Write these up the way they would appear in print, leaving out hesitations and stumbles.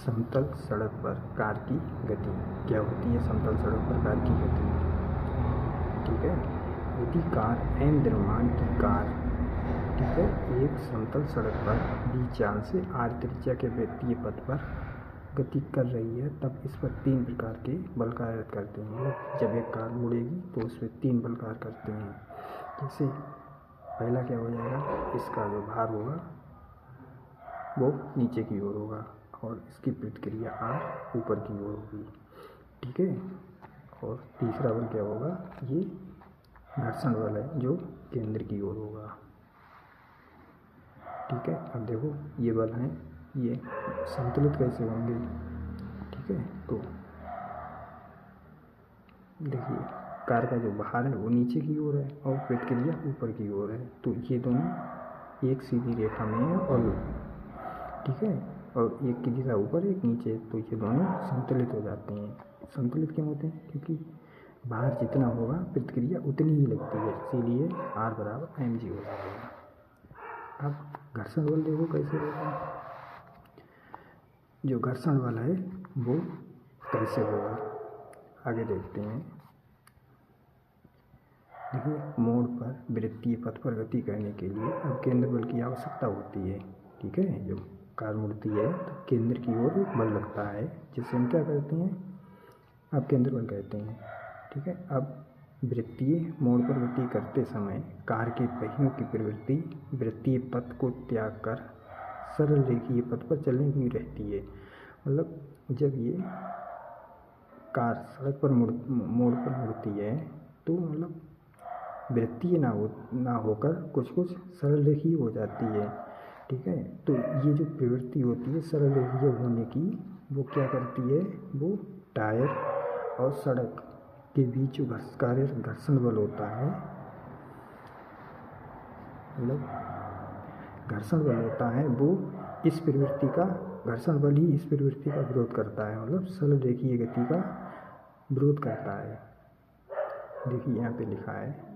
समतल सड़क पर कार की गति क्या होती है? समतल सड़क पर कार की गति, ठीक है। यदि कार m द्रव्यमान की कार, ठीक है, एक समतल सड़क पर b चाल से r त्रिज्या के वृत्तीय पथ पर गति कर रही है, तब इस पर 3 प्रकार के बल कार्य करते हैं। जब एक कार मुड़ेगी तो उस पर 3 बल कार्य करते हैं। जैसे पहला क्या हो जाएगा, इसका जो भार होगा वो नीचे की ओर होगा और इसकी प्रतिक्रिया R ऊपर की ओर होगी, ठीक है। और तीसरा बल क्या होगा, ये घर्षण बल है जो केंद्र की ओर होगा, ठीक है। अब देखो ये बल हैं, ये संतुलित कैसे होंगे, ठीक है। तो देखिए कार का जो भार है वो नीचे की ओर है और प्रतिक्रिया ऊपर की ओर है, तो ये दोनों एक सीधी रेखा में है और ठीक है, और एक की दिशा ऊपर एक नीचे, तो ये दोनों संतुलित हो जाते हैं। संतुलित क्यों होते हैं? क्योंकि भार जितना होगा प्रतिक्रिया उतनी ही लगती है, इसीलिए R बराबर mg हो जाएगा। अब घर्षण बल देखो कैसे होगा, जो घर्षण बल है वो कैसे होगा आगे देखते हैं। देखिए मोड़ पर वृत्तीय पथ पर गति करने के लिए अब केंद्र बल की आवश्यकता होती है, ठीक है। जब कार मुड़ती है तो केंद्र की ओर एक बल लगता है जिससे हम क्या करते हैं, अब केंद्र बल कहते हैं, ठीक है। अब वृत्तीय मोड़ पर गति करते समय कार के पहियों की प्रवृत्ति वृत्तीय पथ को त्याग कर सरल रेखीय पथ पर चलने की रहती है। मतलब जब ये कार सड़क पर मोड़ पर मुड़ती है तो मतलब वृत्तीय ना होकर कुछ सरल रेखीय हो जाती है, ठीक है। तो ये जो प्रवृत्ति होती है सरल रेखीय होने की, वो क्या करती है, वो टायर और सड़क के बीच जो घर्षण बल होता है, मतलब घर्षण बल होता है, वो इस प्रवृत्ति का घर्षण बल ही इस प्रवृत्ति का विरोध करता है, मतलब सरल रेखीय गति का विरोध करता है। देखिए यहाँ पे लिखा है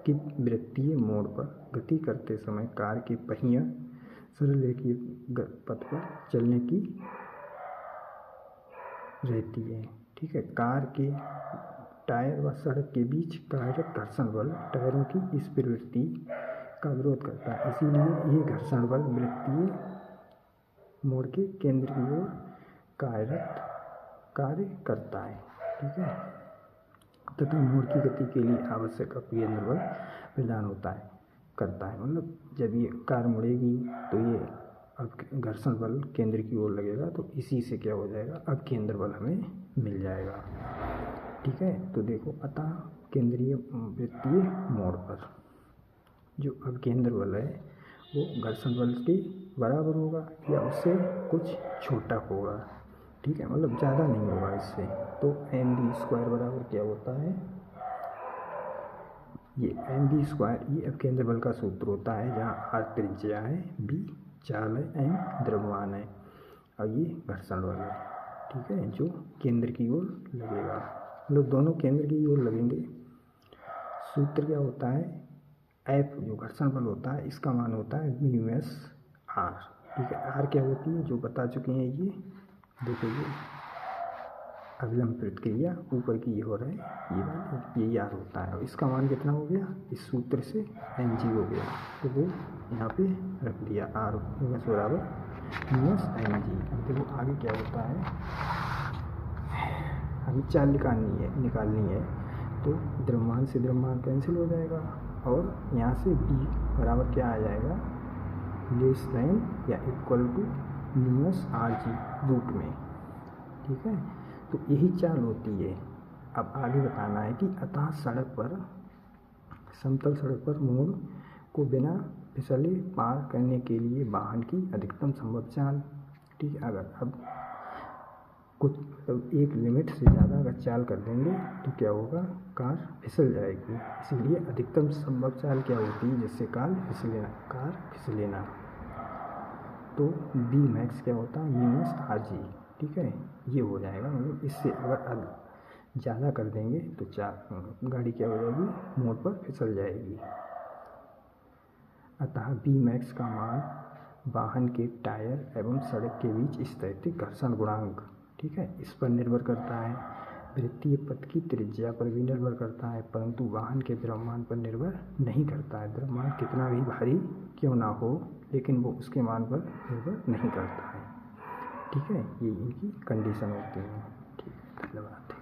कि वृत्तीय मोड़ पर गति करते समय कार के पहिया सरल रेखीय पथ पर चलने की रहती है, ठीक है। कार के टायर व सड़क के बीच कार्यरत घर्षण बल टायरों की इस प्रवृत्ति का विरोध करता है, इसीलिए ये घर्षण बल वृत्तीय मोड़ के केंद्र की ओर कार्य करता है, ठीक है, तथा मोड़ की गति के लिए आवश्यक केंद्र बल प्रदान करता है। मतलब जब ये कार मुड़ेगी तो ये अब घर्षण बल केंद्र की ओर लगेगा, तो इसी से क्या हो जाएगा, अब केंद्र बल हमें मिल जाएगा, ठीक है। तो देखो अतः केंद्रीय वृत्तीय मोड़ पर जो अब केंद्र बल है वो घर्षण बल के बराबर होगा या उससे कुछ छोटा होगा, ठीक है, मतलब ज़्यादा नहीं होगा इससे। तो mv² बराबर क्या होता है, ये mv², ये अब केंद्र बल का सूत्र होता है, जहाँ r त्रिज्या है, b चाल है, m द्रव्यमान है और ये घर्षण बल है, ठीक है, जो केंद्र की ओर लगेगा, मतलब दोनों केंद्र की ओर लगेंगे। सूत्र क्या होता है, F जो घर्षण बल होता है इसका मान होता है μs/r, ठीक है। R क्या होती है जो बता चुके हैं, ये देखो ये अभिलंब प्रतिक्रिया ऊपर की ओर है, ये R होता है और इसका मान कितना हो गया, इस सूत्र से mg हो गया, तो वो यहाँ पे रख दिया R μs बराबर μs/mg। अब देखो आगे क्या होता है, अभी चाल निकालनी है, तो द्रव्यमान से द्रव्यमान कैंसिल हो जाएगा और यहाँ से b बराबर क्या आ जाएगा, लेस देन या इक्वल टू μs/rg रूट में, ठीक है। तो यही चाल होती है। अब आगे बताना है कि अतः समतल सड़क पर मोड़ को बिना फिसले पार करने के लिए वाहन की अधिकतम संभव चाल, ठीक है। अगर अब कुछ एक लिमिट से ज़्यादा अगर चाल कर देंगे तो क्या होगा, कार फिसल जाएगी, इसीलिए अधिकतम संभव चाल क्या होती है, जिससे कार फिसले ना। तो b मैक्स क्या होता है, μs/rg, ठीक है, ये हो जाएगा। मतलब इससे अगर ज़्यादा कर देंगे तो गाड़ी क्या हो जाएगी, मोड़ पर फिसल जाएगी। अतः b मैक्स का मान वाहन के टायर एवं सड़क के बीच स्थैतिक घर्षण गुणांक, ठीक है, इस पर निर्भर करता है। वृत्तीय पथ की त्रिज्या पर भी निर्भर करता है, परंतु वाहन के द्रव्यमान पर निर्भर नहीं करता है। द्रव्यमान कितना भी भारी क्यों ना हो, लेकिन वो उसके मान पर निर्भर नहीं करता है, ठीक है। ये इनकी कंडीशन होती है, ठीक है। धन्यवाद।